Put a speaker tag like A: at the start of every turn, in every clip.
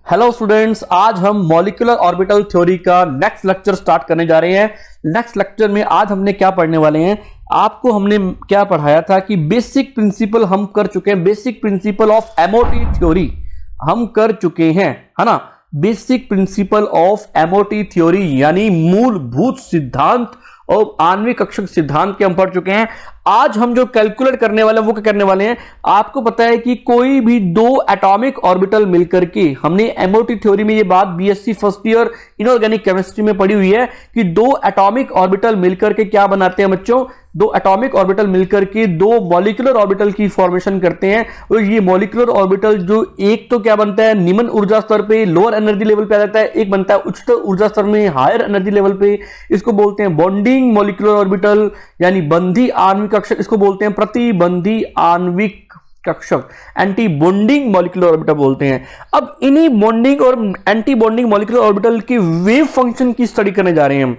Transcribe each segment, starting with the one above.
A: Hello students, आज हम molecular orbital theory का नेक्स्ट लेक्चर स्टार्ट करने जा रहे हैं। नेक्स्ट लेक्चर में आज हमने क्या पढ़ने वाले हैं, आपको हमने क्या पढ़ाया था कि बेसिक प्रिंसिपल हम कर चुके हैं। Basic principle of MOT theory हम कर चुके हैं, है ना। Basic principle of MOT theory यानी मूलभूत सिद्धांत और आणविक कक्षक सिद्धांत के हम पढ़ चुके हैं। आज हम जो कैलकुलेट करने वाले हैं वो क्या करने वाले हैं, आपको पता है कि कोई भी दो एटॉमिक ऑर्बिटल मिलकर के, हमने एमओटी थ्योरी में ये बात BSc first year inorganic chemistry में पढ़ी हुई है कि दो एटॉमिक ऑर्बिटल मिलकर के क्या बनाते हैं बच्चों, दो एटॉमिक ऑर्बिटल मिलकर के दो मॉलिक्यूलर ऑर्बिटल की फॉर्मेशन करते हैं। और ये मॉलिक्यूलर ऑर्बिटल जो एक तो क्या बनता है, निम्न ऊर्जा स्तर पे लोअर एनर्जी लेवल पे आ जाता है, एक बनता है उच्चतर ऊर्जा स्तर में हायर एनर्जी लेवल पे। इसको बोलते हैं बॉन्डिंग मॉलिक्यूलर ऑर्बिटल यानी बंधी आणविक कक्षक। इसको बोलते हैं प्रतिबंधी आणविक कक्षक, एंटी बॉन्डिंग मॉलिक्यूलर ऑर्बिटल बोलते हैं। अब इन्हीं बॉन्डिंग और एंटी बॉन्डिंग मॉलिक्यूलर ऑर्बिटल की वेव फंक्शन की स्टडी करने जा रहे हैं हम।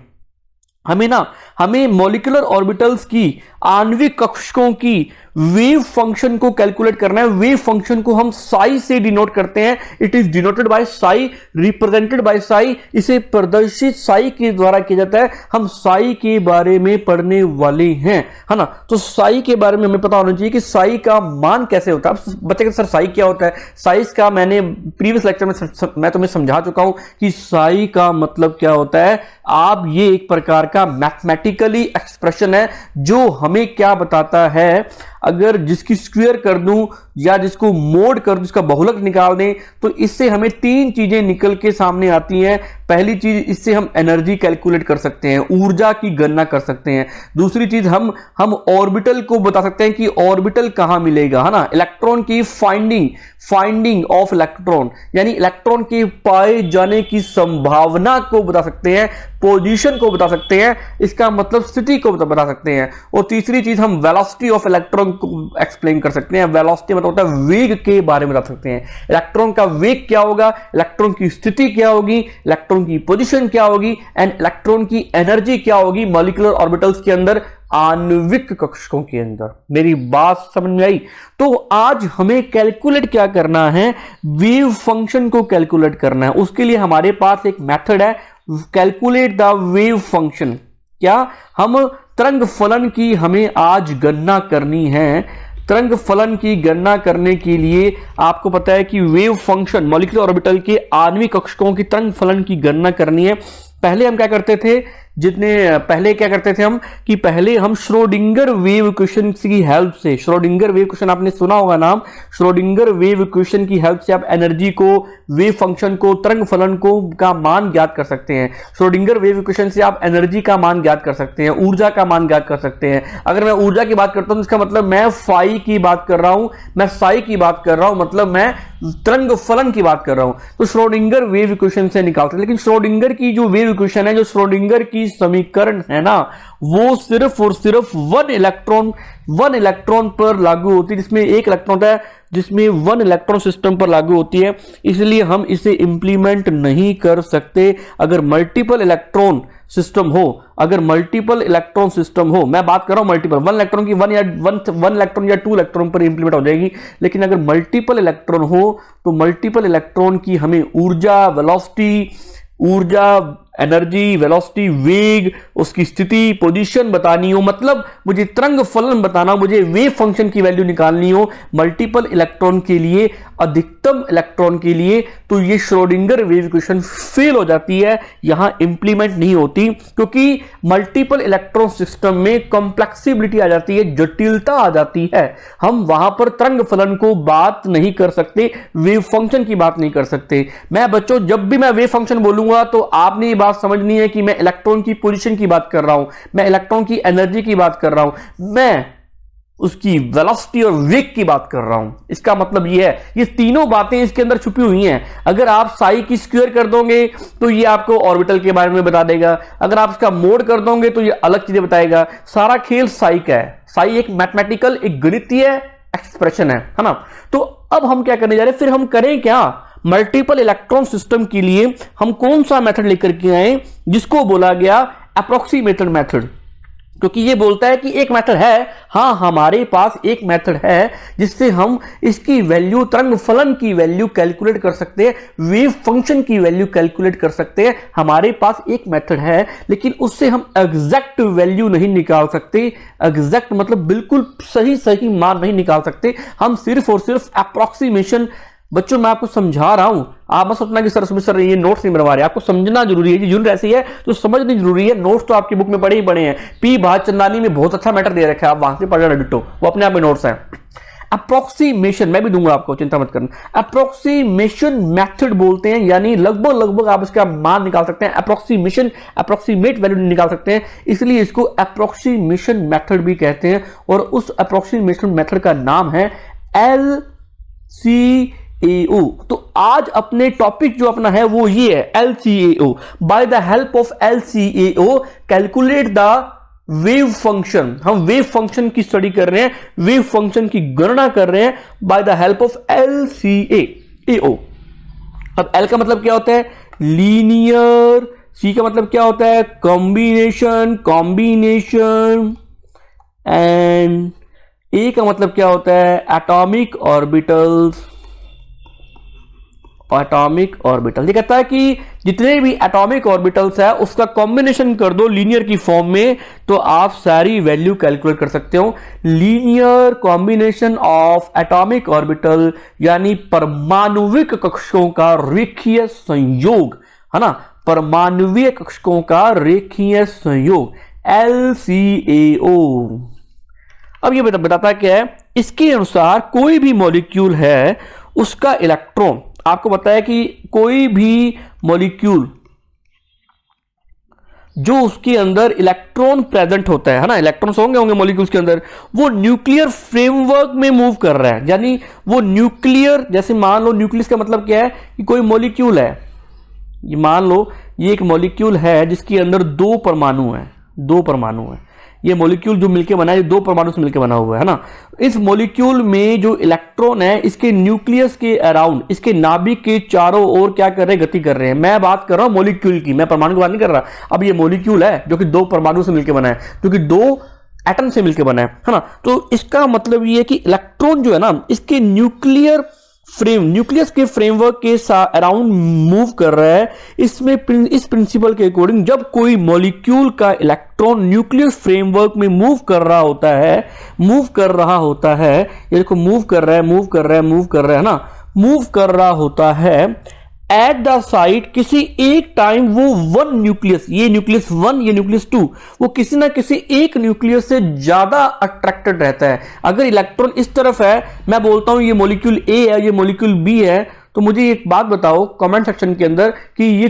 A: हमें मॉलिक्यूलर ऑर्बिटल्स की आणविक कक्षकों की वेव फंक्शन को कैलकुलेट करना है। वेव फंक्शन को हम साई से डिनोट करते हैं। It is denoted by Sai, represented by Sai. इसे प्रदर्शित साई के द्वारा किया जाता है। हम साई के बारे में पढ़ने वाले हैं, है ना। तो साई के बारे में हमें पता होना चाहिए कि साई का मान कैसे होता है। अब बच्चे सर साई क्या होता है, साई का मैंने प्रीवियस लेक्चर में मैं तुम्हें समझा चुका हूं कि साई का मतलब क्या होता है। आप ये एक प्रकार का मैथमेटिकली एक्सप्रेशन है जो हमें क्या बताता है, अगर जिसकी स्क्वायर कर दूं या जिसको मोड कर दूं, इसका बहुलक निकाल दें, तो इससे हमें तीन चीजें निकल के सामने आती हैं। पहली चीज, इससे हम एनर्जी कैलकुलेट कर सकते हैं, ऊर्जा की गणना कर सकते हैं। दूसरी चीज, हम ऑर्बिटल को बता सकते हैं कि ऑर्बिटल कहां मिलेगा, है ना। इलेक्ट्रॉन की फाइंडिंग ऑफ इलेक्ट्रॉन यानी इलेक्ट्रॉन के पाए जाने की संभावना को बता सकते हैं, पोजीशन को बता सकते हैं, इसका मतलब स्थिति को बता सकते हैं। और तीसरी चीज, हम वेलोसिटी ऑफ इलेक्ट्रॉन को एक्सप्लेन कर सकते हैं। वेलोसिटी मतलब होता है वेग के बारे में बता सकते हैं। इलेक्ट्रॉन का वेग क्या होगा, इलेक्ट्रॉन की स्थिति क्या होगी, इलेक्ट्रॉन की पोजीशन क्या होगी एंड इलेक्ट्रॉन की एनर्जी क्या होगी मॉलिक्यूलर ऑर्बिटल्स के अंदर, आणविक कक्षकों के अंदर। मेरी बात समझ में आई। तो आज हमें कैलकुलेट क्या करना है, वेव फंक्शन को कैलकुलेट करना है। उसके लिए हमारे पास एक मेथड है, कैलकुलेट द वेव फंक्शन। क्या हम तरंग फलन की हमें आज गणना करनी है। तरंग फलन की गणना करने के लिए आपको पता है कि वेव फंक्शन मॉलिक्यूलर ऑर्बिटल के आणविक कक्षकों की तरंग फलन की गणना करनी है। पहले हम क्या करते थे, पहले हम श्रोडिंगर वेव इक्वेशन की हेल्प से, श्रोडिंगर वेव इक्वेशन आपने सुना होगा नाम, श्रोडिंगर वेव इक्वेशन की हेल्प से आप एनर्जी को, वेव फंक्शन को, तरंग फलन को का मान ज्ञात कर सकते हैं। श्रोडिंगर वेव इक्वेशन से आप एनर्जी का मान ज्ञात कर सकते हैं, ऊर्जा का मान ज्ञात कर सकते हैं। अगर मैं ऊर्जा की बात करता हूं, इसका मतलब मैं फाई की बात कर रहा हूं, मैं साई की बात कर रहा हूं, मतलब मैं तरंग फलन की बात कर रहा हूं। तो श्रोडिंगर वेव इक्वेशन से निकालते हैं। लेकिन श्रोडिंगर की जो वेव इक्वेशन है, जो श्रोडिंगर की समीकरण है ना, वो सिर्फ और सिर्फ वन इलेक्ट्रॉन पर लागू होती है, जिसमें एक इलेक्ट्रॉन है, जिसमें वन इलेक्ट्रॉन सिस्टम पर लागू होती है। इसलिए हम इसे इंप्लीमेंट नहीं कर सकते अगर मल्टीपल इलेक्ट्रॉन सिस्टम हो। अगर मल्टीपल इलेक्ट्रॉन सिस्टम हो, मैं बात कर रहा हूं मल्टीपल, वन इलेक्ट्रॉन की वन इलेक्ट्रॉन या टू इलेक्ट्रॉन पर इंप्लीमेंट हो जाएगी। लेकिन अगर मल्टीपल इलेक्ट्रॉन हो तो मल्टीपल इलेक्ट्रॉन की हमें ऊर्जा, वेलोसिटी, एनर्जी, वेलोसिटी, वेग, उसकी स्थिति, पोजीशन बतानी हो, मतलब मुझे तरंग फलन बताना, मुझे वेव फंक्शन की वैल्यू निकालनी हो मल्टीपल इलेक्ट्रॉन के लिए, अधिकतम इलेक्ट्रॉन के लिए, तो ये श्रोडिंगर वेव इक्वेशन फेल हो जाती है, यहां इंप्लीमेंट नहीं होती। क्योंकि मल्टीपल इलेक्ट्रॉन सिस्टम में कॉम्प्लेक्सिबिलिटी आ जाती है, जटिलता आ जाती है। हम वहां पर तरंग फलन को बात नहीं कर सकते, वेव फंक्शन की बात नहीं कर सकते। मैं बच्चों, जब भी मैं वेव फंक्शन बोलूंगा तो आपने ये बात समझनी है कि मैं इलेक्ट्रॉन की पोजीशन की बात कर रहा हूं, मैं इलेक्ट्रॉन की एनर्जी की बात कर रहा हूं, मैं उसकी वेलोसिटी और वेग की बात कर रहा हूं। इसका मतलब यह है, ये तीनों बातें इसके अंदर छुपी हुई हैं। अगर आप साई की स्क्वायर कर दोगे तो ये आपको ऑर्बिटल के बारे में बता देगा, अगर आप इसका मोड कर दोगे तो ये अलग चीजें बताएगा। सारा खेल साई का है। साई एक मैथमेटिकल, एक गणितीय एक्सप्रेशन है ना। तो अब हम क्या करने जा रहे हैं, फिर हम करें क्या, मल्टीपल इलेक्ट्रॉन सिस्टम के लिए हम कौन सा मेथड लेकर के आए, जिसको बोला गया अप्रोक्सीमेटेड मेथड। क्योंकि ये बोलता है कि एक मेथड है, हाँ हमारे पास एक मेथड है जिससे हम इसकी वैल्यू, तरंग फलन की वैल्यू कैलकुलेट कर सकते हैं, वेव फंक्शन की वैल्यू कैलकुलेट कर सकते हैं। हमारे पास एक मेथड है, लेकिन उससे हम एग्जैक्ट वैल्यू नहीं निकाल सकते। एग्जैक्ट मतलब बिल्कुल सही सही मान नहीं निकाल सकते, हम सिर्फ और सिर्फ अप्रोक्सीमेशन। बच्चों मैं आपको समझा रहा हूं, आप मत सोचना कि सर ये नोट्स नहीं बनवा रहे, आपको समझना जरूरी है। यूनिट ऐसी है तो समझनी जरूरी है। नोट्स तो आपकी बुक में पढ़े ही पढ़े हैं। पी भाचंदानी में बहुत अच्छा मैटर दे रखा है, आप वहां से पढ़ लेना डिटो, वो अपने आप में नोट्स हैं। अप्रोक्सीमेशन मैं भी दूंगा आपको, चिंता मत करना। अप्रोक्सीमेशन मेथड बोलते हैं, यानी लगभग आप इसका मान निकाल सकते हैं। अप्रोक्सीमेशन, अप्रोक्सीमेट वैल्यू निकाल सकते हैं, इसलिए इसको अप्रोक्सीमेशन मेथड भी कहते हैं। और उस अप्रोक्सीमेशन मेथड का नाम है LCAO। तो आज अपने टॉपिक जो अपना है वो ये है LCAO। By the help of LCAO calculate the wave function. हम वेव फंक्शन की स्टडी कर रहे हैं, वेव फंक्शन की गणना कर रहे हैं by the help of LCAO। अब L का मतलब क्या होता है? लीनियर। C का मतलब क्या होता है? कॉम्बिनेशन, एंड A का मतलब क्या होता है? Atomic orbitals, atomic orbital. ये कहता है कि जितने भी एटॉमिक ऑर्बिटल्स है उसका कॉम्बिनेशन कर दो लीनियर की फॉर्म में, तो आप सारी वैल्यू कैलकुलेट कर सकते हो। Linear combination of atomic orbital यानी परमाणुविक कक्षकों का रेखीय संयोग, है ना, परमाणुवीय कक्षकों का रेखीय संयोग, LCAO। अब ये बताता क्या है? इसके अनुसार कोई भी मॉलिक्यूल है उसका इलेक्ट्रॉन, आपको पता है कि कोई भी मॉलिक्यूल जो उसके अंदर इलेक्ट्रॉन प्रेजेंट होता है ना, इलेक्ट्रॉन्स होंगे मॉलिक्यूल्स के अंदर, वो न्यूक्लियर फ्रेमवर्क में मूव कर रहा है। यानी वो न्यूक्लियर, जैसे मान लो न्यूक्लियस का मतलब क्या है कि कोई मॉलिक्यूल है, ये मान लो ये एक मॉलिक्यूल है जिसके अंदर दो परमाणु है। ये मॉलिक्यूल जो मिलके बना है, ये दो परमाणु से मिलकर बना हुआ है ना। इस मॉलिक्यूल में जो इलेक्ट्रॉन है इसके न्यूक्लियस के अराउंड, इसके नाभिक के चारों ओर क्या कर रहे हैं? गति कर रहे हैं। मैं बात कर रहा हूं मॉलिक्यूल की, मैं परमाणु की बात नहीं कर रहा। अब ये मॉलिक्यूल है जो कि दो परमाणु से मिलकर बना है, जो कि दो एटम से मिलकर बना है ना। तो इसका मतलब ये है कि इलेक्ट्रॉन जो है ना, इसके न्यूक्लियस के फ्रेमवर्क के अराउंड मूव कर रहा है। इसमें इस प्रिंसिपल के अकॉर्डिंग जब कोई मॉलिक्यूल का इलेक्ट्रॉन न्यूक्लियस फ्रेमवर्क में मूव कर रहा होता है, ये देखो मूव कर रहा है ना, मूव कर रहा होता है एट द साइट, किसी एक टाइम वो वन न्यूक्लियस, ये न्यूक्लियस 1, ये न्यूक्लियस 2, वो किसी ना किसी एक न्यूक्लियस से ज्यादा अट्रैक्टेड रहता है। अगर इलेक्ट्रॉन इस तरफ है, मैं बोलता हूं ये मॉलिक्यूल A है, ये मॉलिक्यूल B है, तो मुझे एक बात बताओ कमेंट सेक्शन के अंदर कि ये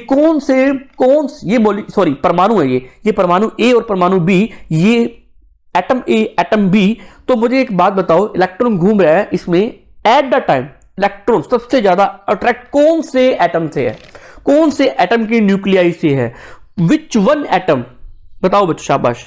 A: परमाणु है, ये परमाणु A और परमाणु B, ये एटम A एटम B। तो मुझे एक बात बताओ, इलेक्ट्रॉन घूम रहा है इसमें, एट द टाइम इलेक्ट्रॉन सबसे ज्यादा अट्रैक्ट कौन से एटम से है? कौन से एटम की न्यूक्लियाई से है? Which one atom? बताओ बच्चों, शाबाश,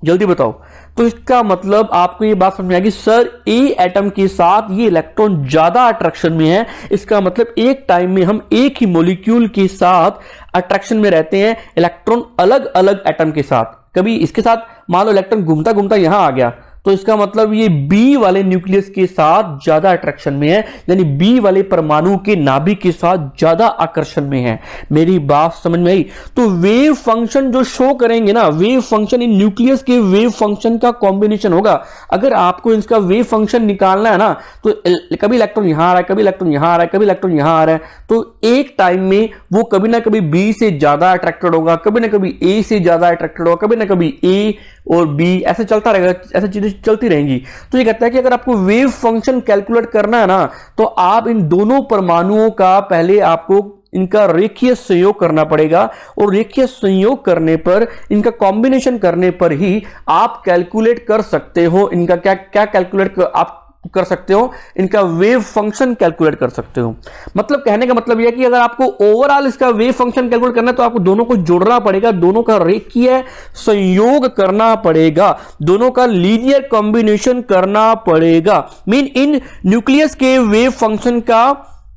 A: जल्दी बताओ। तो इसका मतलब आपको ये बात समझ में आएगी, सर ए एटम के साथ ये इलेक्ट्रॉन ज्यादा अट्रैक्शन में है। इसका मतलब एक टाइम में हम एक ही मॉलिक्यूल के साथ अट्रैक्शन में रहते हैं, इलेक्ट्रॉन अलग अलग एटम के साथ। कभी इसके साथ मान लो इलेक्ट्रॉन घूमता घूमता यहां आ गया, तो इसका मतलब ये बी वाले न्यूक्लियस के साथ ज्यादा अट्रैक्शन में है, यानी बी वाले परमाणु के नाभिक के साथ ज्यादा आकर्षण में है। मेरी बात समझ में आई? तो वेव फंक्शन जो शो करेंगे ना, वेव फंक्शन इन न्यूक्लियस के वेव फंक्शन का कॉम्बिनेशन होगा। अगर आपको इसका वेव फंक्शन निकालना है ना, तो कभी इलेक्ट्रॉन यहां आ रहा है, कभी इलेक्ट्रॉन यहां आ रहा है, कभी इलेक्ट्रॉन यहां आ रहा है, तो एक टाइम में वो कभी ना कभी बी से ज्यादा अट्रैक्टेड होगा, कभी ना कभी ए से ज्यादा अट्रैक्टेड होगा, कभी ना कभी ए और बी, ऐसे चलता रहेगा, ऐसी चीजें चलती रहेंगी। तो ये कहता है कि अगर आपको वेव फंक्शन कैलकुलेट करना है ना, तो आप इन दोनों परमाणुओं का पहले आपको इनका रेखीय संयोग करना पड़ेगा, और रेखीय संयोग करने पर, इनका कॉम्बिनेशन करने पर ही आप कैलकुलेट कर सकते हो। इनका क्या क्या कैलकुलेट आप कर सकते हो? इनका वेव फंक्शन कैलकुलेट कर सकते हो। मतलब कहने का मतलब यह है कि अगर आपको ओवरऑल इसका वेव फंक्शन कैलकुलेट करना है, तो आपको दोनों को जोड़ना पड़ेगा, दोनों का रेखीय संयोग करना पड़ेगा, दोनों का लीनियर कॉम्बिनेशन करना पड़ेगा। मीन इन न्यूक्लियस के वेव फंक्शन का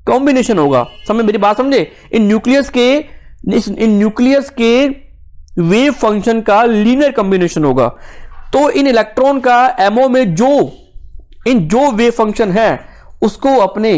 A: कॉम्बिनेशन होगा। समझ, मेरी बात समझे? इन न्यूक्लियस के वेव फंक्शन का लीनियर कॉम्बिनेशन होगा। तो इन इलेक्ट्रॉन का एमओ में जो वेव फंक्शन है उसको अपने,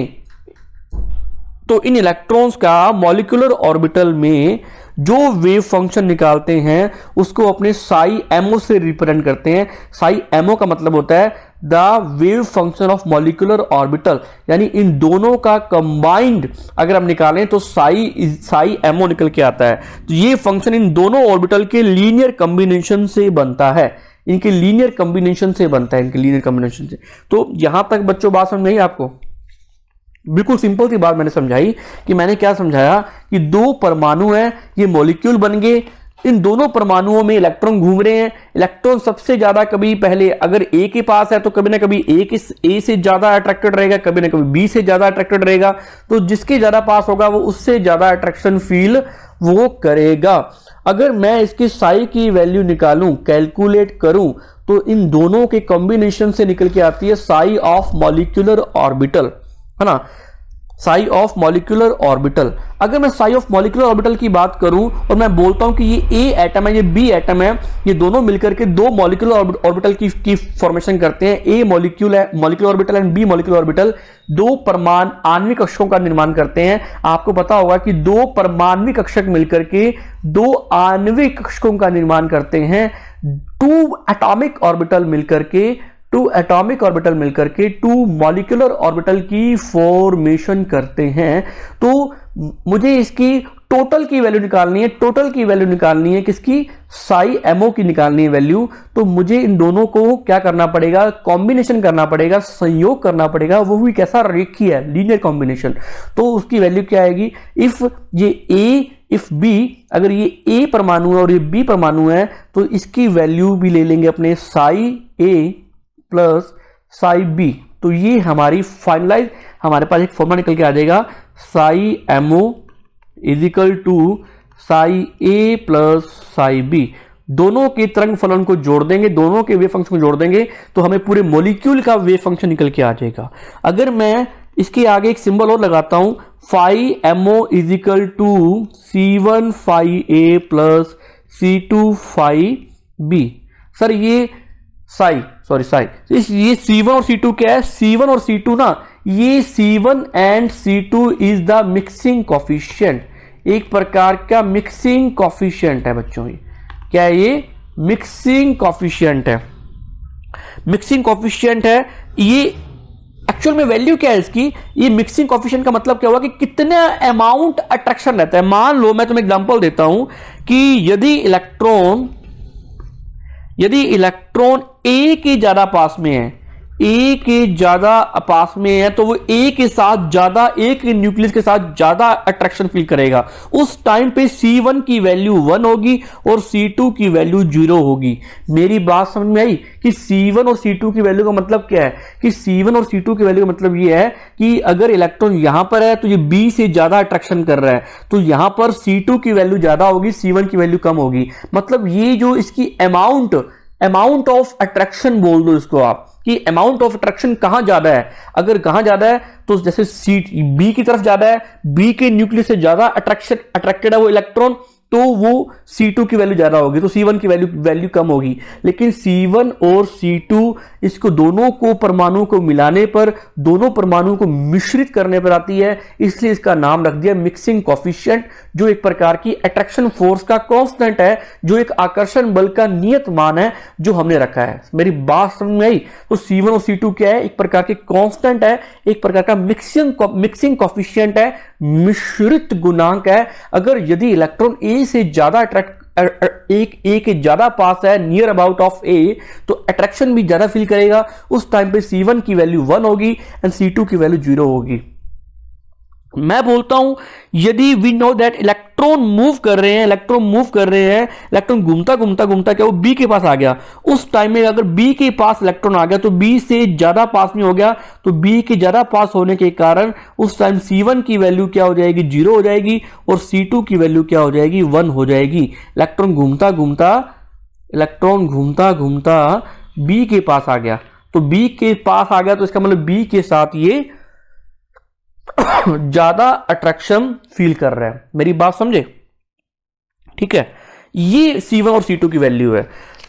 A: तो इन इलेक्ट्रॉन्स का मॉलिक्यूलर ऑर्बिटल में जो वेव फंक्शन निकालते हैं उसको अपने साई एमओ से रिप्रेजेंट करते हैं। साई एमओ का मतलब होता है the wave function of molecular orbital, यानी इन दोनों का कंबाइंड अगर हम निकालें तो साई एमओ निकल के आता है। तो ये फंक्शन इन दोनों ऑर्बिटल के लीनियर कॉम्बिनेशन से बनता है, इनके लीनियर कॉम्बिनेशन से बनता है, इनके लीनियर कॉम्बिनेशन से। तो यहां तक बच्चों बात समझ में आई आपको? बिल्कुल सिंपल सी बात मैंने समझाई कि मैंने क्या समझाया कि दो परमाणु हैं, ये मॉलिक्यूल बन गए, इन दोनों परमाणुओं में इलेक्ट्रॉन घूम रहे हैं। इलेक्ट्रॉन सबसे ज्यादा कभी पहले अगर ए के पास है तो कभी ना कभी ए से ज्यादा अट्रैक्टेड रहेगा, कभी ना कभी बी से ज्यादा अट्रैक्टेड रहेगा। तो जिसके ज्यादा पास होगा वो उससे ज्यादा अट्रैक्शन फील वो करेगा। अगर मैं इसकी साई की वैल्यू निकालूं, कैलकुलेट करूं, तो इन दोनों के कॉम्बिनेशन से निकल के आती है साई ऑफ मॉलिक्यूलर ऑर्बिटल, है ना, साई ऑफ मॉलिक्यूलर ऑर्बिटल। अगर मैं साई ऑफ मॉलिक्यूलर ऑर्बिटल की बात करूं और मैं बोलता हूं कि ये ए एटम है, ये बी एटम है, ये दोनों मिलकर के दो मॉलिक्यूलर ऑर्बिटल की फॉर्मेशन करते हैं। ए मॉलिक्यूल है, molecular orbital, and B molecular orbital, दो परमाणु आणविक कक्षकों का निर्माण करते हैं। आपको पता होगा कि दो परमाणविक कक्षक मिलकर के दो आणविक कक्षकों का निर्माण करते हैं। टू एटॉमिक ऑर्बिटल मिलकर के टू मॉलिक्यूलर ऑर्बिटल की फॉर्मेशन करते हैं। तो मुझे इसकी टोटल की वैल्यू निकालनी है, किसकी? साई एमओ की निकालनी है वैल्यू। तो मुझे इन दोनों को क्या करना पड़ेगा? कॉम्बिनेशन करना पड़ेगा, संयोग करना पड़ेगा। वो भी कैसा? रेखीय है, लीनियर कॉम्बिनेशन। तो उसकी वैल्यू क्या आएगी? इफ बी, अगर ये ए परमाणु है और ये बी परमाणु है तो इसकी वैल्यू भी ले लेंगे अपने Sai A plus psi B. तो ये हमारी फाइनलाइज, हमारे पास एक फॉर्मूला निकल के आ जाएगा, psi MO is equal to psi A plus psi B. दोनों के तरंग फलन को जोड़ देंगे, दोनों के वेव फंक्शन को जोड़ देंगे तो हमें पूरे मॉलिक्यूल का वेव फंक्शन निकल के आ जाएगा। अगर मैं इसके आगे एक सिंबल और लगाता हूं, phi MO is equal to C1 phi A plus C2 phi B. Sir ये ये C1 और C2 क्या है? C1 और C2 ना, ये C1 and C2 is the mixing coefficient, एक प्रकार का मिक्सिंग कॉफिशिएंट है बच्चों। ये क्या है? ये मिक्सिंग कॉफिशिएंट है। ये एक्चुअल में वैल्यू क्या है इसकी? ये मिक्सिंग कॉफिशिएंट का मतलब क्या हुआ कि कितना अमाउंट अट्रैक्शन रहता है। मान लो मैं तुम्हें एग्जांपल देता हूं कि यदि इलेक्ट्रॉन ए के ज्यादा पास में है, तो वो ए के साथ ज्यादा, ए के न्यूक्लियस के साथ ज्यादा अट्रैक्शन फील करेगा। उस टाइम पे C1 की वैल्यू 1 होगी और C2 की वैल्यू 0 होगी। मेरी बात समझ में आई कि C1 और C2 की वैल्यू का मतलब क्या है? कि C1 और C2 की वैल्यू का मतलब ये है कि अगर इलेक्ट्रॉन यहां पर है तो ये B से ज्यादा अट्रैक्शन कर रहा है, तो यहां पर C2 की वैल्यू ज्यादा होगी, C1 की वैल्यू कम होगी। मतलब ये जो इसकी अमाउंट ऑफ अट्रैक्शन बोल दो इसको आप, कि अमाउंट ऑफ अट्रैक्शन कहां ज्यादा है। अगर कहां ज्यादा है तो जैसे बी की तरफ ज्यादा है, बी के न्यूक्लियस से ज्यादा अट्रैक्टेड है वो इलेक्ट्रॉन, तो वो C2 की वैल्यू ज्यादा होगी, तो C1 की वैल्यू कम होगी। लेकिन C1 और C2 इसको दोनों को परमाणु को मिलाने पर, दोनों परमाणु को मिश्रित करने पर आती है, इसलिए इसका नाम रख दिया मिक्सिंग कॉफिशिएंट, जो एक प्रकार की अट्रैक्शन फोर्स का कांस्टेंट है, जो एक आकर्षण बल का नियत मान है जो हमने रखा है। मेरी बात समझ में आई? तो C1 और C2 क्या है? एक प्रकार के कांस्टेंट है, एक प्रकार का मिक्सिंग कॉफिशिएंट है, मिश्रित गुणांक है। अगर यदि इलेक्ट्रॉन ए से ज्यादा ए के ज्यादा पास है, नियर अबाउट ऑफ ए, तो अट्रैक्शन भी ज्यादा फील करेगा। उस टाइम पे C1 की वैल्यू 1 होगी एंड C2 की वैल्यू 0 होगी। मैं बोलता हूं यदि we know that electron move कर रहे हैं, इलेक्ट्रॉन घूमता क्या वो बी के पास आ गया। उस टाइम में अगर बी के पास इलेक्ट्रॉन आ गया तो बी से ज्यादा पास में हो गया, तो बी के ज्यादा पास होने के कारण उस टाइम C1 की वैल्यू क्या हो जाएगी? 0 हो जाएगी, और C2 की वैल्यू क्या हो जाएगी? 1 हो जाएगी। इलेक्ट्रॉन घूमता बी के पास आ गया, तो बी के पास आ गया तो इसका मतलब बी के साथ ये ज्यादा अट्रैक्शन फील कर रहा है। मेरी बात समझे? ठीक है, ये C1 और C2 की वैल्यू है।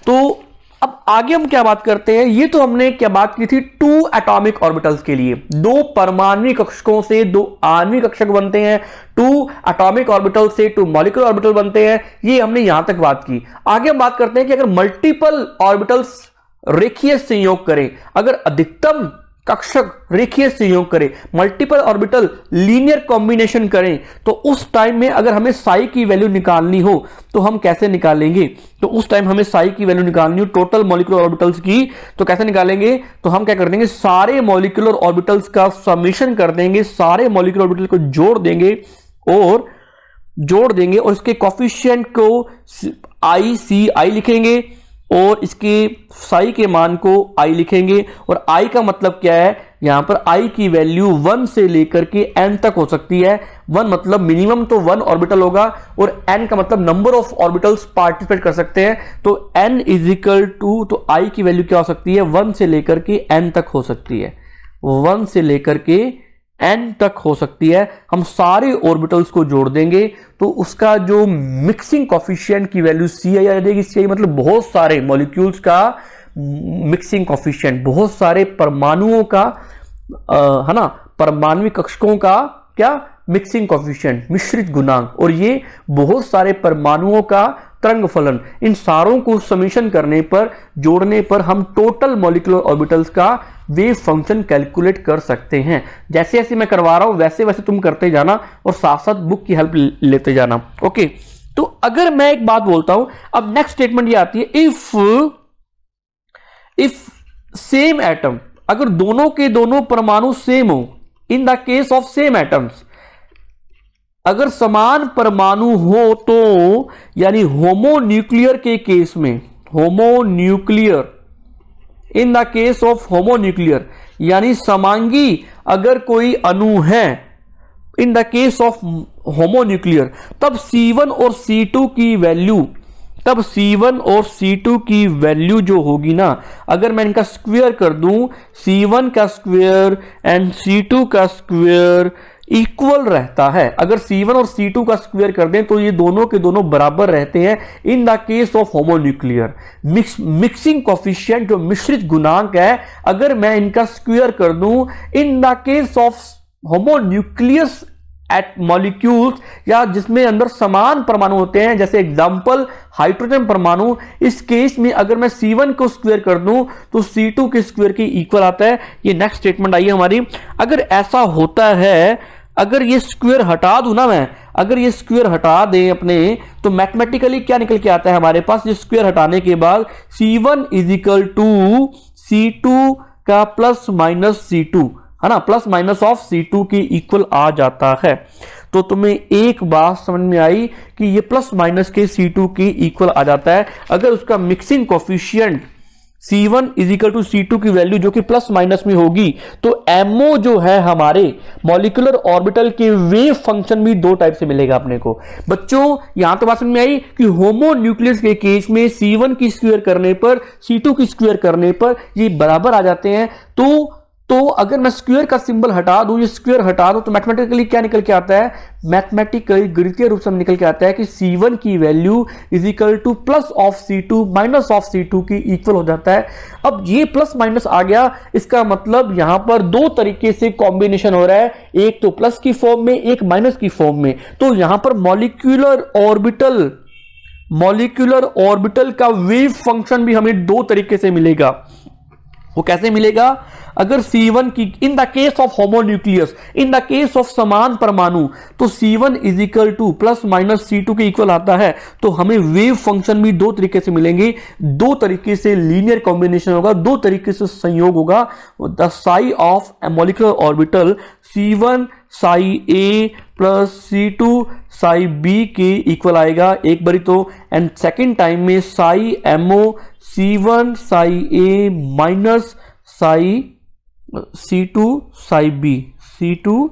A: तो अब आगे हम क्या बात करते हैं, ये तो हमने क्या बात की थी 2 एटॉमिक ऑर्बिटल्स के लिए, 2 परमाणु कक्षकों से 2 आणविक कक्षक बनते हैं, 2 एटॉमिक ऑर्बिटल से 2 मॉलिक्यूलर ऑर्बिटल बनते हैं, ये हमने यहां तक बात की। आगे हम बात करते हैं कि अगर मल्टीपल ऑर्बिटल्स रेखीय संयोग करें, अगर अधिकतम कक्षक रेखीय संयोग करें, मल्टीपल ऑर्बिटल लीनियर कॉम्बिनेशन करें, तो उस टाइम में अगर हमें साई की वैल्यू निकालनी हो तो हम कैसे निकालेंगे? तो उस टाइम हमें साई की वैल्यू निकालनी हो टोटल मॉलिक्यूलर ऑर्बिटल्स की, तो कैसे निकालेंगे? तो हम क्या कर देंगे, सारे मॉलिक्यूलर ऑर्बिटल्स का समेशन कर देंगे, सारे मॉलिक्यूलर ऑर्बिटल को जोड़ देंगे और इसके कोफिशिएंट को आई लिखेंगे और इसके साई के मान को i लिखेंगे। और i का मतलब क्या है, यहां पर i की वैल्यू 1 से लेकर के n तक हो सकती है। 1 मतलब मिनिमम तो 1 ऑर्बिटल होगा और n का मतलब नंबर ऑफ ऑर्बिटल्स पार्टिसिपेट कर सकते हैं। तो n इज इक्वल टू, तो i की वैल्यू क्या हो सकती है, 1 से लेकर के n तक हो सकती है, 1 से लेकर के n तक हो सकती है। हम सारे ऑर्बिटल्स को जोड़ देंगे तो उसका जो मिक्सिंग कोफिशिएंट की वैल्यू Ci आ जाएगी। Ci मतलब बहुत सारे मॉलिक्यूल्स का मिक्सिंग कोफिशिएंट, बहुत सारे परमाणुओं का है ना, परमाणविक कक्षकों का क्या मिक्सिंग कोफिशिएंट, मिश्रित गुणांक, और ये बहुत सारे परमाणुओं का तरंग फलन। इन सारों को समेशन करने पर, जोड़ने पर हम टोटल मॉलिक्यूलर ऑर्बिटल्स का वेव फंक्शन कैलकुलेट कर सकते हैं। जैसे जैसे मैं करवा रहा हूं वैसे वैसे तुम करते जाना और साथ साथ बुक की हेल्प लेते जाना। ओके, तो अगर मैं एक बात बोलता हूं, अब नेक्स्ट स्टेटमेंट ये आती है, इफ सेम एटम, अगर दोनों के दोनों परमाणु सेम हो, इन the case of same atoms, अगर समान परमाणु हो तो, यानी होमोन्यूक्लियर के केस में, homonuclear, in the case of homonuclear यानी समांगी अगर कोई अणु है, इन द केस ऑफ होमोन्यूक्लियर, तब C1 और C2 की वैल्यू, तब C1 और C2 की वैल्यू जो होगी ना, अगर मैं इनका स्क्वायर कर दूं, C1 का स्क्वायर एंड C2 का स्क्वायर इक्वल रहता है। अगर C1 और C2 का स्क्वायर कर दें तो ये दोनों के दोनों बराबर रहते हैं इन the case of homonuclear. Mixing coefficient जो मिश्रित गुणांक है, अगर मैं इनका स्क्वायर कर दूं in the case of homonuclear at molecules, या जिसमें अंदर समान परमाणु होते हैं, जैसे एग्जांपल हाइड्रोजन परमाणु, इस केस में अगर मैं C1 को स्क्वायर कर दूं तो C2 के स्क्वायर के इक्वल आता है। ये नेक्स्ट स्टेटमेंट आई है हमारी। अगर ऐसा होता है, अगर ये स्क्वायर हटा दूं ना मैं, अगर ये स्क्वायर हटा दें अपने, तो मैथमेटिकली क्या निकल के आता है हमारे पास, ये स्क्वायर हटाने के बाद C1 is equal to C2 का प्लस माइनस C2, है ना, प्लस माइनस ऑफ C2 के इक्वल आ जाता है। तो तुम्हें एक बात समझ में आई कि ये प्लस माइनस के C2 के इक्वल आ जाता है अगर उसका mixing coefficient C1 is equal to C2 की वैल्यू जो कि प्लस माइनस में होगी, तो MO जो है हमारे मॉलिक्यूलर ऑर्बिटल के वेव फंक्शन भी 2 टाइप से मिलेगा अपने को। बच्चों यहां तो बात समझ में आई कि होमोन्यूक्लियस के केस में C1 की स्क्वायर करने पर, C2 की स्क्वायर करने पर ये बराबर आ जाते हैं। तो अगर मैं स्क्वायर का सिंबल हटा दूं, ये स्क्वायर हटा दूं, तो मैथमेटिकली क्या निकल के आता है, मैथमेटिकली गणितीय रूप से निकल के आता है कि C1 की value is equal to plus of C2 minus of C2 की इक्वल हो जाता है। अब ये प्लस माइनस आ गया, इसका मतलब यहां पर 2 तरीके से कॉम्बिनेशन हो रहा है, एक तो प्लस की फॉर्म में, एक माइनस की फॉर्म में। तो यहां पर मॉलिक्यूलर ऑर्बिटल का वेव फंक्शन भी हमें 2 तरीके से मिलेगा। वो कैसे मिलेगा, अगर C1 की, in the case of homonuclear, in the case of समान परमाणु, तो C1 is equal to plus minus C2 के इक्वल आता है, तो हमें वेव फंक्शन भी 2 तरीके से मिलेंगे। 2 तरीके से लीनियर कॉम्बिनेशन होगा, 2 तरीके से संयोग होगा। The sigh of A molecular orbital C1 Sai A plus C2 Sai B के इक्वल आएगा एक बारी तो, एंड सेकेंड टाइम में Sai MO C1 Sai A minus psi C2 Sai B, C2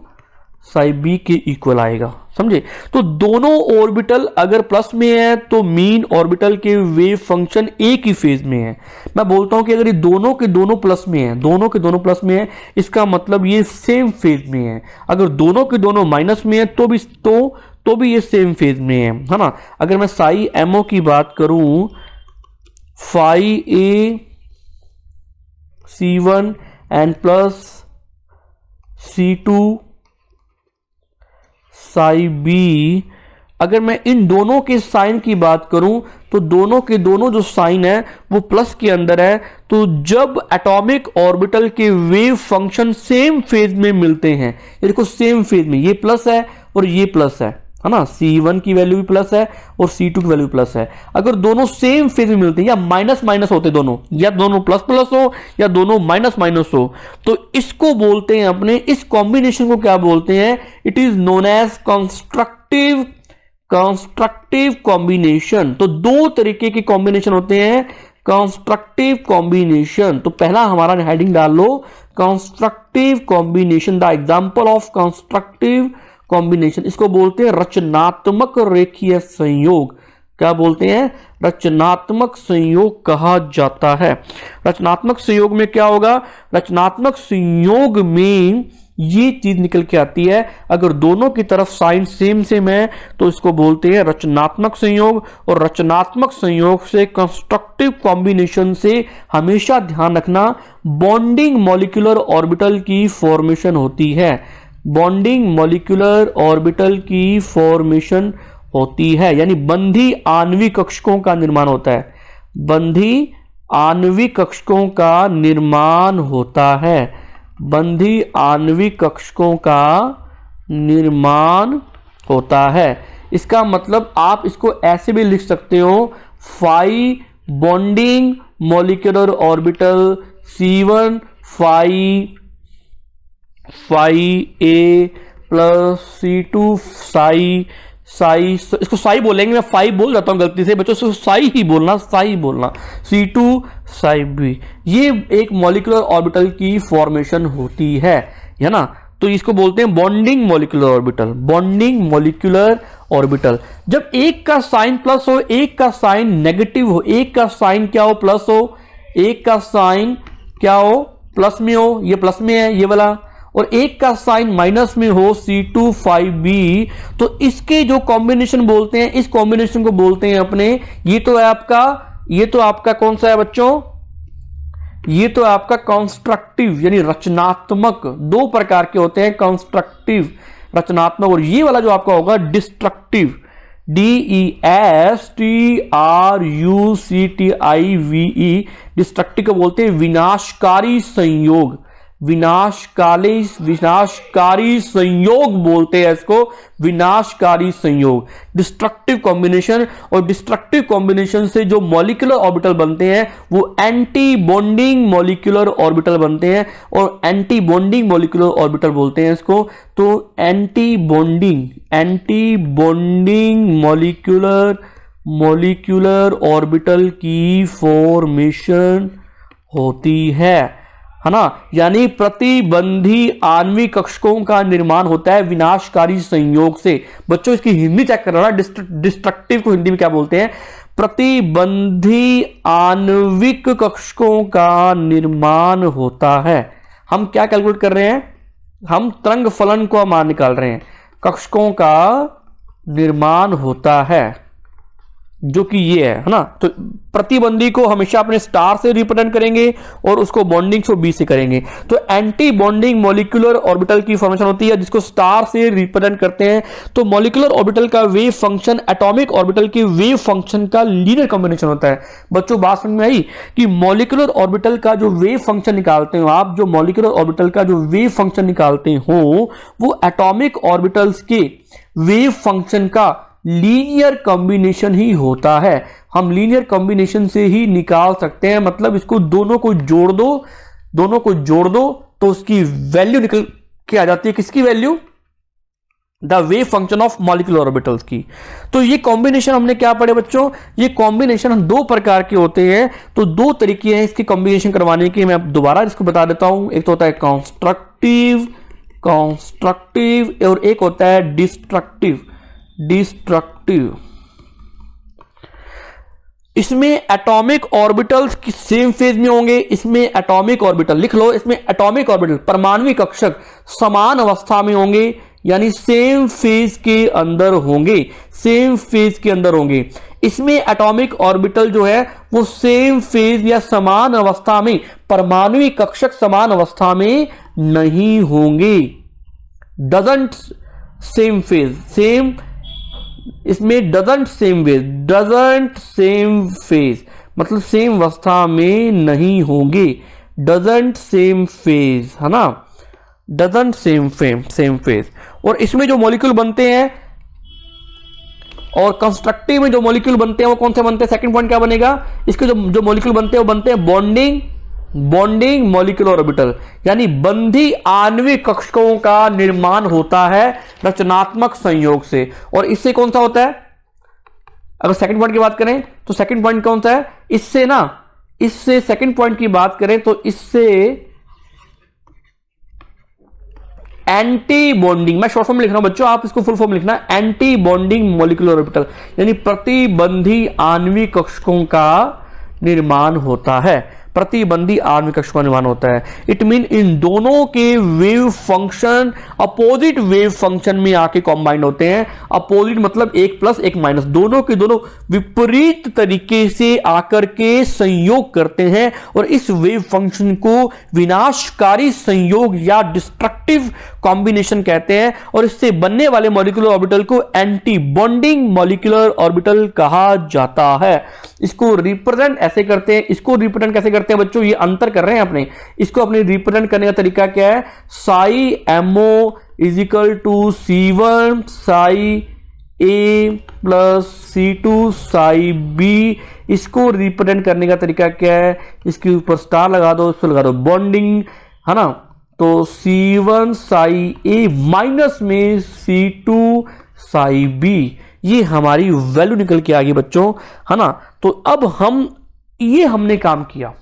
A: Sai B के इक्वल आएगा, समझे। तो दोनों ऑर्बिटल अगर प्लस में है तो मीन ऑर्बिटल के वेव फंक्शन एक ही फेज में है। मैं बोलता हूं कि अगर ये दोनों के दोनों प्लस में है, दोनों के दोनों प्लस में है, इसका मतलब ये सेम फेज में है। अगर दोनों के दोनों माइनस में है तो भी तो भी ये सेम फेज में है ना। अगर मैं साई एमओ की बात करूं, phi A C1 and plus C2 psi B, अगर मैं इन दोनों के साइन की बात करूं तो दोनों के दोनों जो साइन है वो प्लस के अंदर है। तो जब एटॉमिक ऑर्बिटल के वेव फंक्शन सेम फेज में मिलते हैं, ये देखो सेम फेज में, ये प्लस है और ये प्लस है ना, C1 की वैल्यू भी प्लस है और C2 की वैल्यू भी प्लस है। अगर दोनों सेम फेज में मिलते हैं या माइनस माइनस होते दोनों, या दोनों प्लस प्लस हो या दोनों माइनस माइनस हो, तो इसको बोलते हैं अपने, इस कॉम्बिनेशन को क्या बोलते हैं, it is known as constructive combination. तो दो तरीके के कॉम्बिनेशन होते हैं, कंस्ट्रक्टिव कॉम्बिनेशन। तो पहला हमारा हेडिंग डाल लो, constructive combination. The example of constructive combination, इसको बोलते हैं रचनात्मक रेखीय संयोग। क्या बोलते हैं, रचनात्मक संयोग कहा जाता है। रचनात्मक संयोग में क्या होगा, रचनात्मक संयोग में ये चीज निकल के आती है, अगर दोनों की तरफ साइन सेम सेम है तो इसको बोलते हैं रचनात्मक संयोग। और रचनात्मक संयोग से, कंस्ट्रक्टिव कॉम्बिनेशन से हमेशा ध्यान रखना बॉन्डिंग मॉलिक्यूलर ऑर्बिटल की फॉर्मेशन होती है। बॉन्डिंग मॉलिक्यूलर ऑर्बिटल की फॉर्मेशन होती है, यानी बंधी आणविक कक्षकों का निर्माण होता है। बंधी आणविक कक्षकों का निर्माण होता है। बंधी आणविक कक्षकों का निर्माण होता है। इसका मतलब आप इसको ऐसे भी लिख सकते हो, phi bonding molecular orbital C1 phi A plus C2 psi, इसको साई बोलेंगे, मैं फाई बोल जाता हूं गलती से बच्चों, इसको साई ही बोलना, साई बोलना, C2 साई बी। ये एक मॉलिक्यूलर ऑर्बिटल की फॉर्मेशन होती है ना। तो इसको बोलते हैं bonding molecular orbital. Bonding molecular orbital, जब एक का साइन प्लस हो, एक का साइन नेगेटिव हो, एक का साइन क्या हो, प्लस हो, एक का साइन क्या हो, प्लस में हो, ये प्लस में है ये वाला, और एक का साइन माइनस में हो, C2 5B, तो इसके जो कॉम्बिनेशन बोलते हैं, इस कॉम्बिनेशन को बोलते हैं अपने, ये तो आपका कौन सा है बच्चों, ये तो आपका कंस्ट्रक्टिव यानी रचनात्मक। दो प्रकार के होते हैं, कंस्ट्रक्टिव रचनात्मक, और ये वाला जो आपका होगा डिस्ट्रक्टिव, DESTRUCTIVE। डिस्ट्रक्टिव को बोलते हैं विनाशकारी संयोग। विनाशकारी संयोग बोलते हैं इसको, विनाशकारी संयोग, डिस्ट्रक्टिव कॉम्बिनेशन। और डिस्ट्रक्टिव कॉम्बिनेशन से जो मॉलिक्यूलर ऑर्बिटल बनते हैं वो एंटी बॉन्डिंग मॉलिक्यूलर ऑर्बिटल बनते हैं, और एंटी बॉन्डिंग मॉलिक्यूलर ऑर्बिटल बोलते हैं इसको। तो एंटी बॉन्डिंग मॉलिक्यूलर ऑर्बिटल की फॉर्मेशन होती है ना। यानी प्रतिबंधी आणविक कक्षकों का निर्माण होता है विनाशकारी संयोग से। बच्चों इसकी हिंदी चेक कर रहा, डिस्ट्रक्टिव को हिंदी में क्या बोलते हैं, प्रतिबंधी आणविक कक्षकों का निर्माण होता है। हम क्या कैलकुलेट कर रहे हैं, हम तरंग फलन को मान निकाल रहे हैं। कक्षकों का निर्माण होता है जो कि ये है ना। तो प्रतिबंधी को हमेशा अपने स्टार से रिप्रेजेंट करेंगे और उसको बॉन्डिंग को बी से करेंगे। तो एंटी बॉन्डिंग मॉलिक्यूलर ऑर्बिटल की फॉर्मेशन होती है जिसको स्टार से रिप्रेजेंट करते हैं। तो मॉलिक्यूलर ऑर्बिटल का वेव फंक्शन एटॉमिक ऑर्बिटल के वेव फंक्शन का लीनियर कॉम्बिनेशन होता है। बच्चों बात समझ में आई कि मॉलिक्यूलर ऑर्बिटल का जो वेव फंक्शन निकालते हो आप, जो मॉलिक्यूलर ऑर्बिटल का जो वेव फंक्शन निकालते हो वो एटॉमिक ऑर्बिटल्स के वेव फंक्शन का लीनियर कॉम्बिनेशन ही होता है। हम लीनियर कॉम्बिनेशन से ही निकाल सकते हैं, मतलब इसको दोनों को जोड़ दो तो उसकी वैल्यू निकल के आ जाती है। किसकी value, the wave function of molecular orbitals की। तो ये कॉम्बिनेशन हमने क्या पढ़े बच्चों, ये कॉम्बिनेशन दो प्रकार के होते हैं। तो दो तरीके हैं इसकी कॉम्बिनेशन करवाने के, मैं दोबारा इसको बता देता हूं। एक तो होता है कंस्ट्रक्टिव और एक होता है डिस्ट्रक्टिव। इसमें एटॉमिक ऑर्बिटल्स की सेम फेज में होंगे। इसमें एटॉमिक ऑर्बिटल लिख लो, इसमें एटॉमिक ऑर्बिटल परमाणु कक्षक समान अवस्था में होंगे। यानी सेम फेज के अंदर होंगे, सेम फेज के अंदर होंगे। इसमें एटॉमिक ऑर्बिटल जो है वो सेम फेज या समान अवस्था में, परमाणु कक्षक समान अवस्था में नहीं होंगे। डजंट सेम फेज, सेम इसमें doesn't same phase, doesn't same phase मतलब सेम अवस्था में नहीं होंगे, डजंट सेम फेज, है ना, डजंट सेम फेज। और इसमें जो मॉलिक्यूल बनते हैं और कंस्ट्रक्टिव में जो मॉलिक्यूल बनते हैं वो कौन से बनते हैं? सेकंड पॉइंट क्या बनेगा? इसके जो मॉलिक्यूल बनते हैं वो बनते हैं बॉन्डिंग मॉलिक्यूलर ऑर्बिटल, यानी बंधी आणविक कक्षकों का निर्माण होता है रचनात्मक संयोग से। और इससे कौन सा होता है? अगर सेकंड पॉइंट की बात करें तो सेकंड पॉइंट कौन सा है? इससे सेकंड पॉइंट की बात करें तो इससे एंटी बॉन्डिंग, मैं शॉर्ट फॉर्म लिख रहा हूं बच्चों, आप इसको फुल फॉर्म लिखना, एंटी बॉन्डिंग मॉलिक्यूलर ऑर्बिटल, यानी प्रतिबंधी आणविक कक्षकों का निर्माण होता है, प्रतिबंधी आणविक कक्षकों का निर्माण होता है। इट मीन इन दोनों के wave function opposite wave function में आके कॉम्बाइंड होते हैं। अपोजिट मतलब एक प्लस एक माइनस, दोनों के दोनों विपरीत तरीके से आकर के संयोग करते हैं और इस वेव फंक्शन को विनाशकारी संयोग या डिस्ट्रक्टिव कॉम्बिनेशन कहते हैं। और इससे बनने वाले मॉलिक्यूलर ऑर्बिटल को एंटी बॉन्डिंग मॉलिक्यूलर ऑर्बिटल कहा जाता है। इसको रिप्रेजेंट ऐसे करते हैं, इसको रिप्रेजेंट कैसे करते हैं बच्चों? ये अंतर कर रहे हैं अपने, इसको अपने रिप्रेजेंट करने का तरीका क्या है? Psi MO is equal to C1 psi A plus C2 psi B. इसको रिप्रेजेंट करने का तरीका क्या है? इसके ऊपर स्टार लगा दो, इसको लगा दो बॉन्डिंग, है ना, तो C1 साई ए माइनस में C2 साई बी, ये हमारी वैल्यू निकल के आ गई बच्चों, है ना। तो अब हमने काम किया,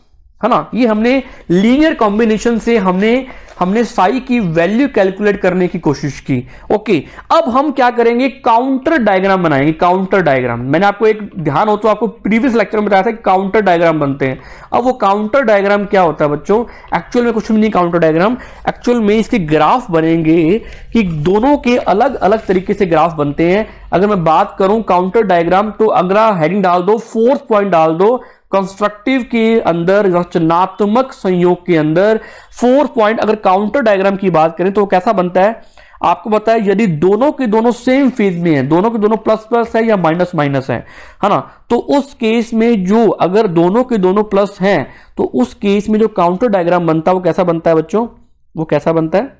A: है ना, ये हमने लीनियर कॉम्बिनेशन से हमने साई की वैल्यू कैलकुलेट करने की कोशिश की। ओके, अब हम क्या करेंगे? काउंटर डायग्राम बनाएंगे। काउंटर डायग्राम, मैंने आपको एक ध्यान हो तो आपको प्रीवियस लेक्चर में बताया था काउंटर डायग्राम बनते हैं। अब वो काउंटर डायग्राम क्या होता है बच्चों? एक्चुअल में कुछ भी नहीं काउंटर डायग्राम, एक्चुअल में इसके ग्राफ बनेंगे कि दोनों के अलग अलग तरीके से ग्राफ बनते हैं। अगर मैं बात करूं काउंटर डायग्राम तो अगला हेडिंग डाल दो, फोर्थ पॉइंट डाल दो, कंस्ट्रक्टिव के अंदर रचनात्मक संयोग के अंदर। फोर्थ पॉइंट, अगर काउंटर डायग्राम की बात करें तो कैसा बनता है? आपको पता है यदि दोनों के दोनों सेम फेज में है, दोनों के दोनों प्लस प्लस है या माइनस माइनस है ना, तो उस केस में जो अगर दोनों के दोनों प्लस हैं तो उस केस में जो काउंटर डायग्राम बनता है वो कैसा बनता है बच्चों? वो कैसा बनता है?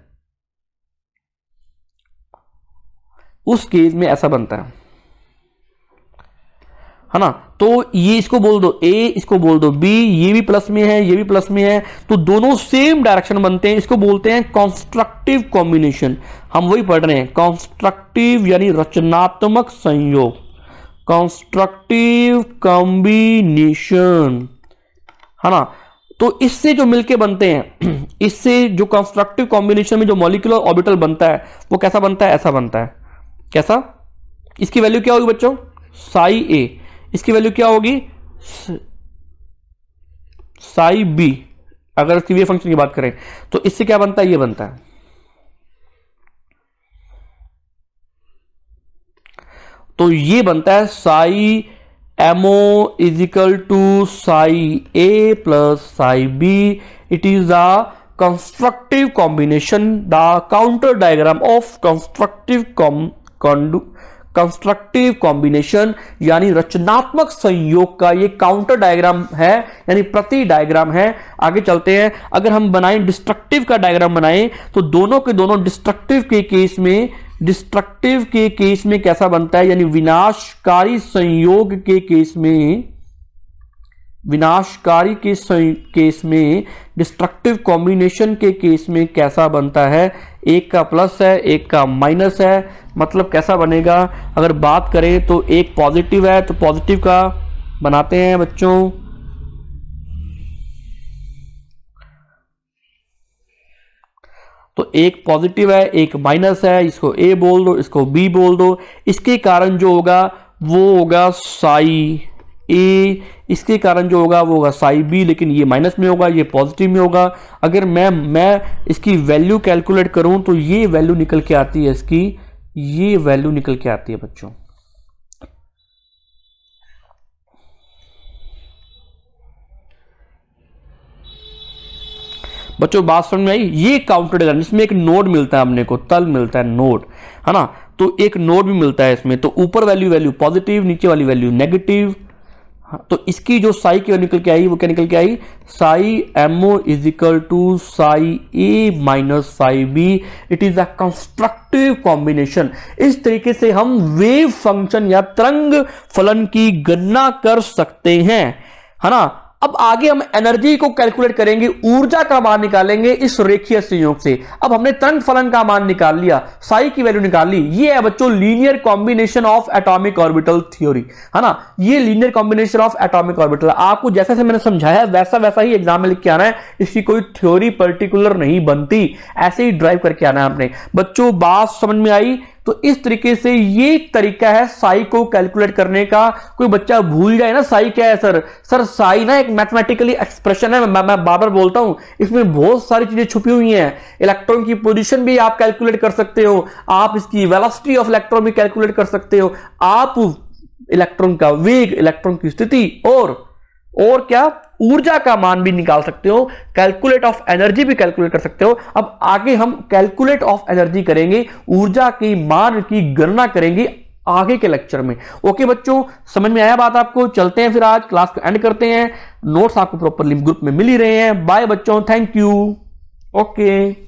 A: उस केस में ऐसा बनता है ना। तो ये इसको बोल दो A, इसको बोल दो B, ये भी प्लस में है, ये भी प्लस में है, तो दोनों सेम डायरेक्शन बनते हैं। इसको बोलते हैं कंस्ट्रक्टिव कॉम्बिनेशन। हम वही पढ़ रहे हैं, कंस्ट्रक्टिव यानी रचनात्मक संयोग, कंस्ट्रक्टिव कॉम्बिनेशन, है ना। तो इससे जो मिलके बनते हैं, इससे जो कंस्ट्रक्टिव कॉम्बिनेशन में जो मॉलिक्यूलर ऑर्बिटल बनता है वो कैसा बनता है? ऐसा बनता है। कैसा? इसकी वैल्यू क्या होगी बच्चों? साई ए। इसकी वैल्यू क्या होगी? Psi B. अगर इसकी वेव फंक्शन की बात करें तो इससे क्या बनता है? ये बनता है। तो ये बनता है psi MO is equal to psi A plus psi B. It is a constructive combination, the contour diagram of constructive combination यानी रचनात्मक संयोग का ये काउंटर डायग्राम है, यानी प्रति डायग्राम है। आगे चलते हैं, अगर हम बनाएं डिस्ट्रक्टिव का डायग्राम बनाएं तो दोनों के दोनों डिस्ट्रक्टिव के केस में कैसा बनता है? यानी विनाशकारी संयोग के केस में, विनाशकारी के केस में, डिस्ट्रक्टिव कॉम्बिनेशन के केस में कैसा बनता है? एक का प्लस है, एक का माइनस है, मतलब कैसा बनेगा? अगर बात करें तो एक पॉजिटिव है तो पॉजिटिव का बनाते हैं बच्चों, तो एक पॉजिटिव है एक माइनस है, इसको ए बोल दो, इसको बी बोल दो। इसके कारण जो होगा वो होगा साई ए, इसके कारण जो होगा वो होगा साई बी, लेकिन ये माइनस में होगा, ये पॉजिटिव में होगा। अगर मैं इसकी वैल्यू कैलकुलेट करूं तो ये वैल्यू निकल के आती है इसकी, ये वैल्यू निकल के आती है बच्चों। बच्चों बात समझ में आई? ये काउंटेड है, इसमें एक नोड मिलता है अपने को, तल मिलता है नोड, है ना। तो एक नोड भी मिलता है इसमें, तो ऊपर वैल्यू पॉजिटिव, नीचे वाली वैल्यू नेगेटिव। तो इसकी जो साई की निकल के आई वो क्या निकल के आई, psi MO is equal to psi A minus psi B. It is a constructive combination. इस तरीके से हम वेव फंक्शन या तरंग फलन की गणना कर सकते हैं, है ना। अब आगे हम एनर्जी को कैलकुलेट करेंगे, ऊर्जा का मान निकालेंगे इस रेखीय संयोग से। अब हमने तरंग फलन का मान निकाल लिया, साई की वैल्यू निकाल ली। ये है बच्चों linear combination of atomic orbital theory, है ना। ये linear combination of atomic orbital आपको जैसे से मैंने समझाया वैसा वैसा ही एग्जाम में लिख के आना है। इसकी कोई थ्योरी पर्टिकुलर नहीं बनती, ऐसे ही ड्राइव करके आना है आपने। बच्चों बात समझ में आई? तो इस तरीके से ये तरीका है साई को कैलकुलेट करने का। कोई बच्चा भूल जाए ना साई क्या है, सर साई ना एक मैथमेटिकली एक्सप्रेशन है। मैं बार बार बोलता हूं, इसमें बहुत सारी चीजें छुपी हुई हैं। इलेक्ट्रॉन की पोजीशन भी आप कैलकुलेट कर सकते हो, आप इसकी वेलोसिटी ऑफ इलेक्ट्रॉन भी कैलकुलेट कर सकते हो, आप इलेक्ट्रॉन का वेग, इलेक्ट्रॉन की स्थिति और क्या ऊर्जा का मान भी निकाल सकते हो, कैलकुलेट ऑफ एनर्जी भी कैलकुलेट कर सकते हो। अब आगे हम कैलकुलेट ऑफ एनर्जी करेंगे, ऊर्जा की मान की गणना करेंगे आगे के लेक्चर में। ओके बच्चों, समझ में आया बात आपको? चलते हैं फिर, आज क्लास को एंड करते हैं। नोट्स आपको प्रॉपरली ग्रुप में मिल ही रहे हैं। बाय बच्चों, थैंक यू। ओके।